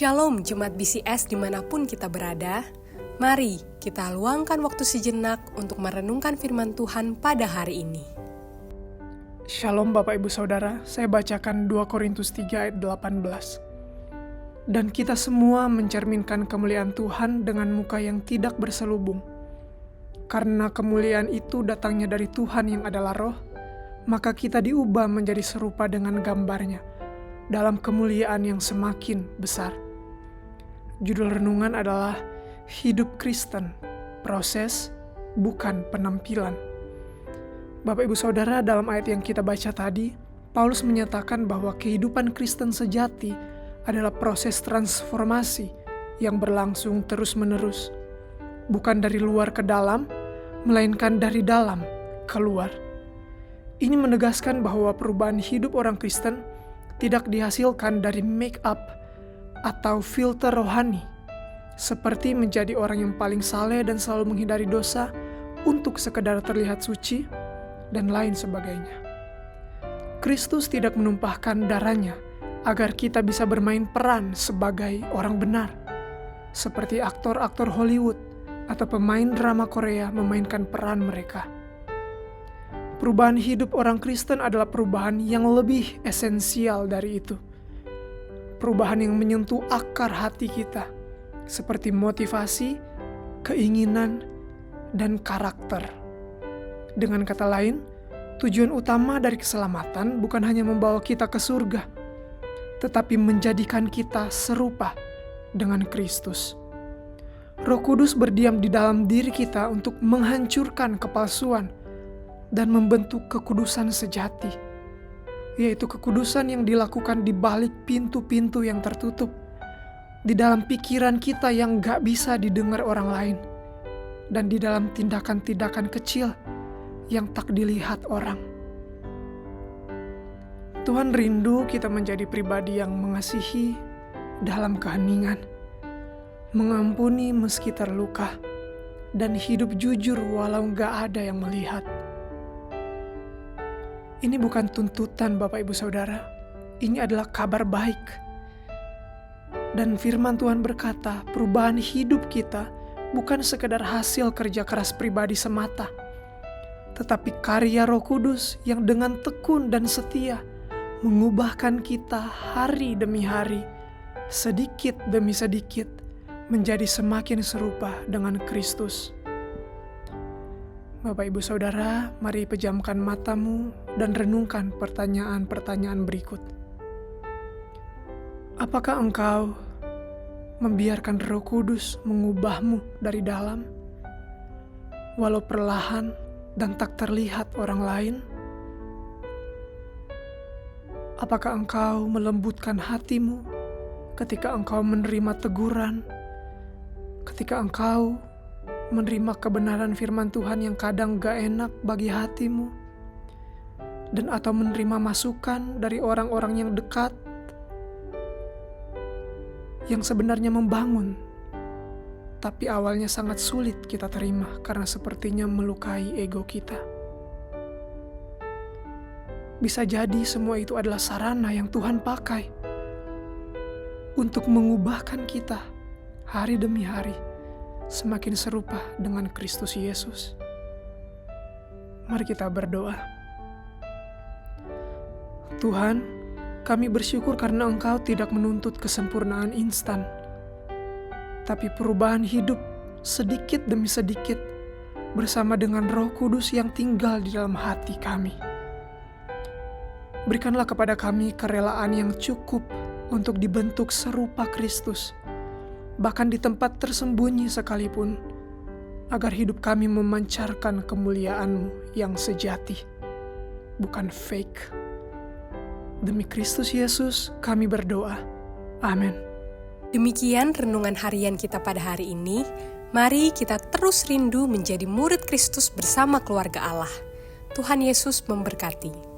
Shalom Jemaat BCS dimanapun kita berada. Mari kita luangkan waktu sejenak untuk merenungkan firman Tuhan pada hari ini. Shalom Bapak Ibu Saudara, saya bacakan 2 Korintus 3 ayat 18. Dan kita semua mencerminkan kemuliaan Tuhan dengan muka yang tidak berselubung. Karena kemuliaan itu datangnya dari Tuhan yang adalah Roh, maka kita diubah menjadi serupa dengan gambarnya dalam kemuliaan yang semakin besar. Judul renungan adalah Hidup Kristen, Proses, Bukan Penampilan. Bapak Ibu Saudara, dalam ayat yang kita baca tadi, Paulus menyatakan bahwa kehidupan Kristen sejati adalah proses transformasi yang berlangsung terus-menerus. Bukan dari luar ke dalam, melainkan dari dalam keluar. Ini menegaskan bahwa perubahan hidup orang Kristen tidak dihasilkan dari make up atau filter rohani, seperti menjadi orang yang paling saleh dan selalu menghindari dosa untuk sekedar terlihat suci, dan lain sebagainya. Kristus tidak menumpahkan darahnya agar kita bisa bermain peran sebagai orang benar, seperti aktor-aktor Hollywood atau pemain drama Korea memainkan peran mereka. Perubahan hidup orang Kristen adalah perubahan yang lebih esensial dari itu. Perubahan yang menyentuh akar hati kita, seperti motivasi, keinginan, dan karakter. Dengan kata lain, tujuan utama dari keselamatan bukan hanya membawa kita ke surga, tetapi menjadikan kita serupa dengan Kristus. Roh Kudus berdiam di dalam diri kita untuk menghancurkan kepalsuan dan membentuk kekudusan sejati, yaitu kekudusan yang dilakukan di balik pintu-pintu yang tertutup, di dalam pikiran kita yang gak bisa didengar orang lain, dan di dalam tindakan-tindakan kecil yang tak dilihat orang. Tuhan rindu kita menjadi pribadi yang mengasihi dalam keheningan, mengampuni meski terluka, dan hidup jujur walau gak ada yang melihat. Ini bukan tuntutan Bapak Ibu Saudara, ini adalah kabar baik. Dan firman Tuhan berkata, perubahan hidup kita bukan sekedar hasil kerja keras pribadi semata, tetapi karya Roh Kudus yang dengan tekun dan setia mengubahkan kita hari demi hari, sedikit demi sedikit, menjadi semakin serupa dengan Kristus. Bapak Ibu Saudara, mari pejamkan matamu dan renungkan pertanyaan-pertanyaan berikut. Apakah engkau membiarkan Roh Kudus mengubahmu dari dalam, walau perlahan dan tak terlihat orang lain? Apakah engkau melembutkan hatimu ketika engkau menerima teguran, ketika engkau menerima kebenaran firman Tuhan yang kadang gak enak bagi hatimu, dan atau menerima masukan dari orang-orang yang dekat yang sebenarnya membangun, tapi awalnya sangat sulit kita terima karena sepertinya melukai ego kita. Bisa jadi semua itu adalah sarana yang Tuhan pakai untuk mengubahkan kita hari demi hari semakin serupa dengan Kristus Yesus. Mari kita berdoa. Tuhan, kami bersyukur karena Engkau tidak menuntut kesempurnaan instan, tapi perubahan hidup sedikit demi sedikit bersama dengan Roh Kudus yang tinggal di dalam hati kami. Berikanlah kepada kami kerelaan yang cukup untuk dibentuk serupa Kristus, bahkan di tempat tersembunyi sekalipun, agar hidup kami memancarkan kemuliaan-Mu yang sejati, bukan fake. Demi Kristus Yesus kami berdoa. Amin. Demikian renungan harian kita pada hari ini. Mari kita terus rindu menjadi murid Kristus bersama keluarga Allah. Tuhan Yesus memberkati.